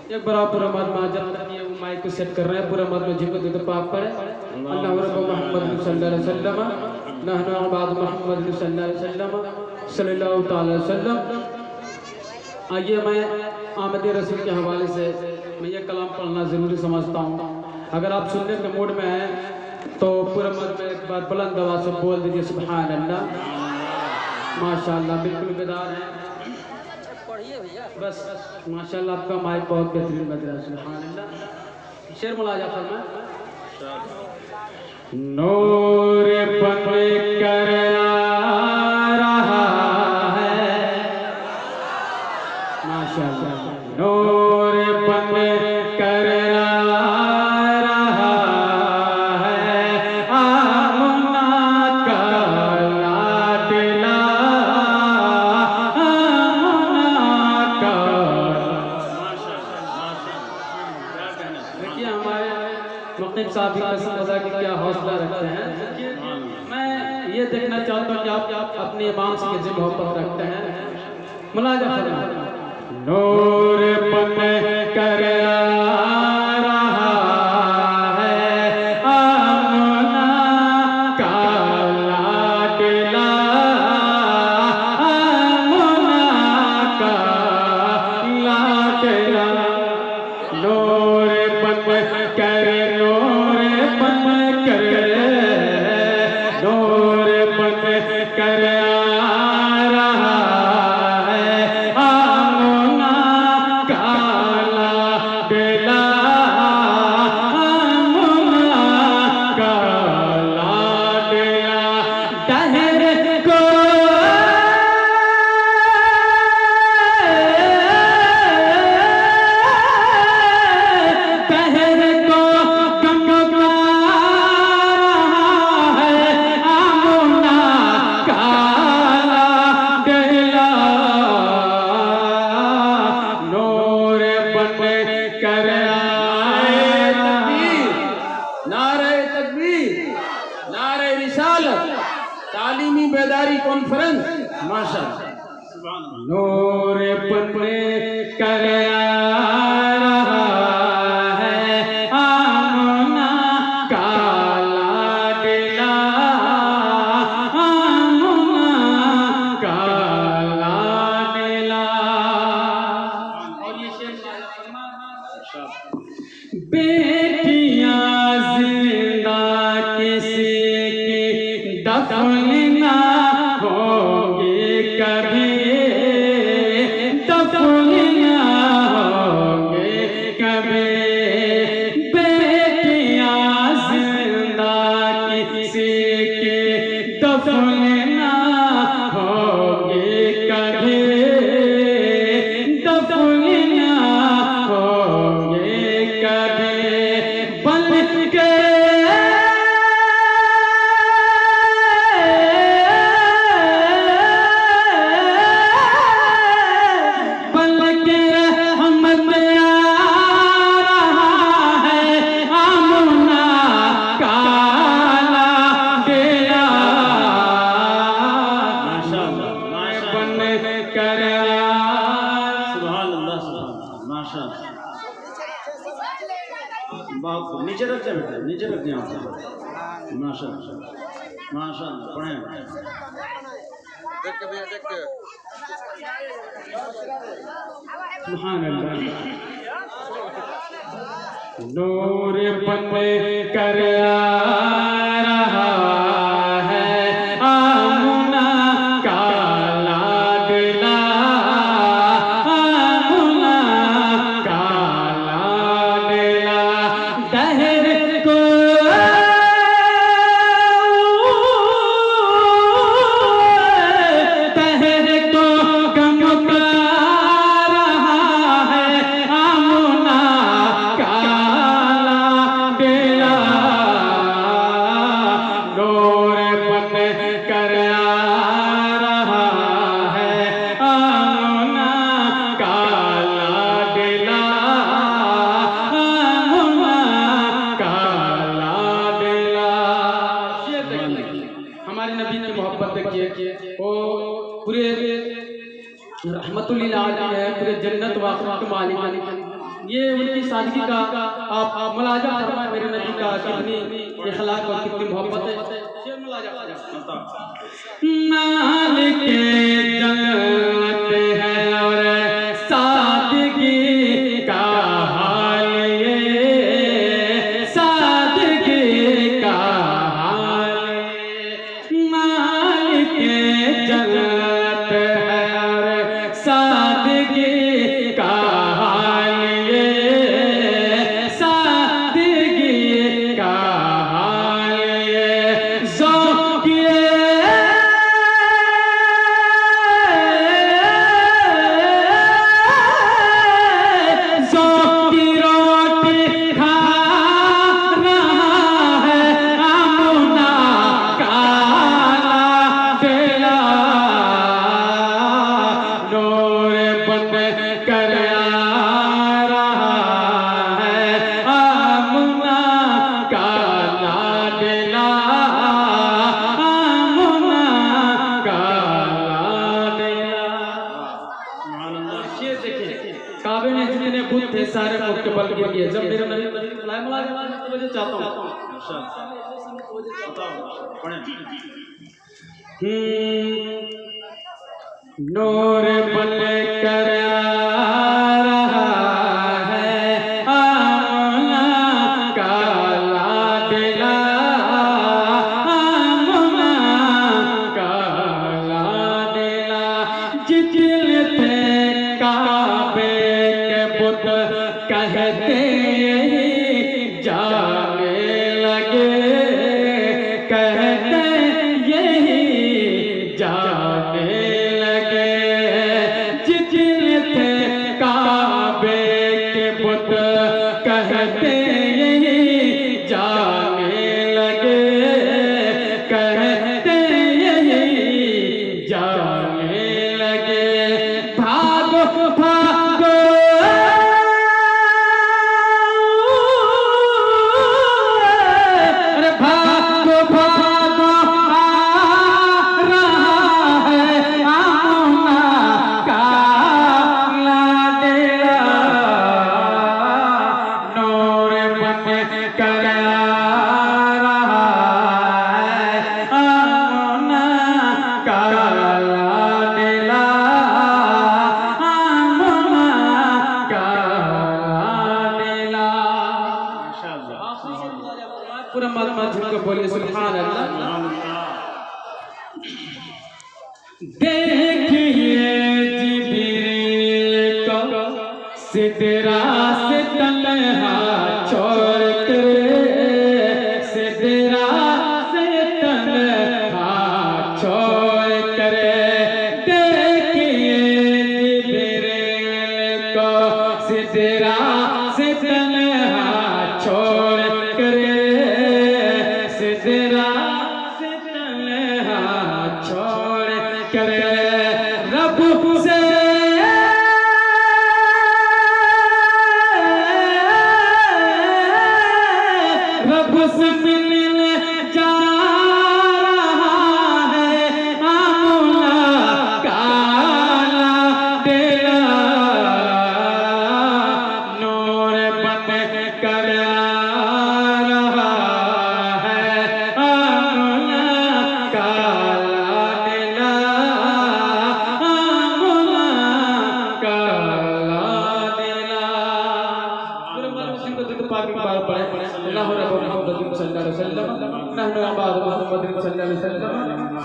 एक बार पूरा मत माजर करनी है, वो माइक को सेट कर रहे हैं, पूरा मत में जिनको दे तो पाक पड़े अल्लाह रब्बु मोहम्मद सल्लल्लाहु अलैहि वसल्लम नहनु अबाद मोहम्मद सल्लल्लाहु अलैहि वसल्लम। आइए, मैं आमद रसूल के हवाले से मैं ये कलाम पढ़ना ज़रूरी समझता हूँ। अगर आप सुनने के मूड में हैं तो पूरा मत में एक बार बुलंद आवाज़ से बोल दीजिए सुभान अल्लाह। माशाअल्लाह, बिल्कुल बेदार है। बस माशाअल्लाह, आपका माइक बहुत बेहतरीन बज रहा है। सुभान अल्लाह। शेर मुलाजा फरमा। नूर बन कर रहा है, माशाअल्लाह, नूर बन कर रहा है, आमना का लाडला, आमना का। देखिए हमारे मुक़िम साहब की कसम खुदा की क्या हौसला रखते हैं। मैं ये देखना चाहता हूँ कि आप अपने इमाम से कितनी मोहब्बत रखते हैं। मुलाजा फरमाइए। नूर बन कर रहा है, आमना का लाडला, आमना का लाडला। नूर बन कर, नूर बन कर, नूर बन कर तालीमी बेदारी कॉन्फ्रेंस माशाअल्लाह। नूर बन कर रहा है, आमना का लाडला, आमना का लाडला। और ये शेर बेटियां जिंदा किसी की दफन ना होगी कभी, दफन ना होगी कभी। बेटियां जिंदा किसी की दफन ना होगी कभी, दफन ना होगी कभी। बन के नीचे रख जाए बेटा, नीचे रख जाए माशाअल्लाह माशाअल्लाह। पढ़ें देख के भैया, देख के सुभान अल्लाह। नूर बन कर रहा है, आमना का लाडला, आमना का लाडला। दहर को दहर को गम का रहा है, आमना का लाडला। नूर बन कर रहा है, आमना का लाडला, आमना का लाडला। हमारे नबी की मोहब्बत देखिए, वो पूरे रहमतुल लिल आलमीन है, पूरे जन्नत वाक़िफ़ के मालिक ये उनकी सादगी का आप मुलाजा फरमाए मेरे नबी का कितनी इखलाक और कितनी मोहब्बत है। शेर मुलाजा मालिक जन्नत है और सादगी का हाल ये, सादगी का हाल मालिक जन्नत है और सादगी का हाल ये, सादगी का हाल ये ज़ौक़-ए काबे ने जितने बुत थे सारे मुख के बल गिर गए जब मेरे नबी बुलाए मुलाज़ा तो मुझे चाहता हूँ नूर बल कर रहा है आमना का लाडला, आमना का लाडला जितने थे काबे के बुत कहते जाने लगे, कहते यही जाने लगे जितने थे काबे के बुत कहते यही जाने लगे, कहते यही जाने लगे भागो भागो अरे भागो भागो आ रहा है आमना का लाडला, नूर बन कर रहा है आमना का लाडला, आमना का लाडला। पूरा मालूम झुक बोलिए सुभान अल्लाह। देखिए जिब्रील को सिदरा से तन्हा छोड़ कर, सिदरा से तन्हा छोड़ कर, देखिए जिब्रील को सिदरा से तन्हा छोड़ कर, सिदरा से तन्हा छोड़ कर रब से रब से मिलने जा रहा है आमना का लाडला, नूर बन कर रहा है आमना का लाडला, आमना का लाडला। पूरे मालूम सिंह को तो पाक बार पढ़े अल्लाह रब्बुल मोहम्मद सल्लल्लाहु अलैहि वसल्लम नहनु अबाद मोहम्मद सल्लल्लाहु अलैहि वसल्लम।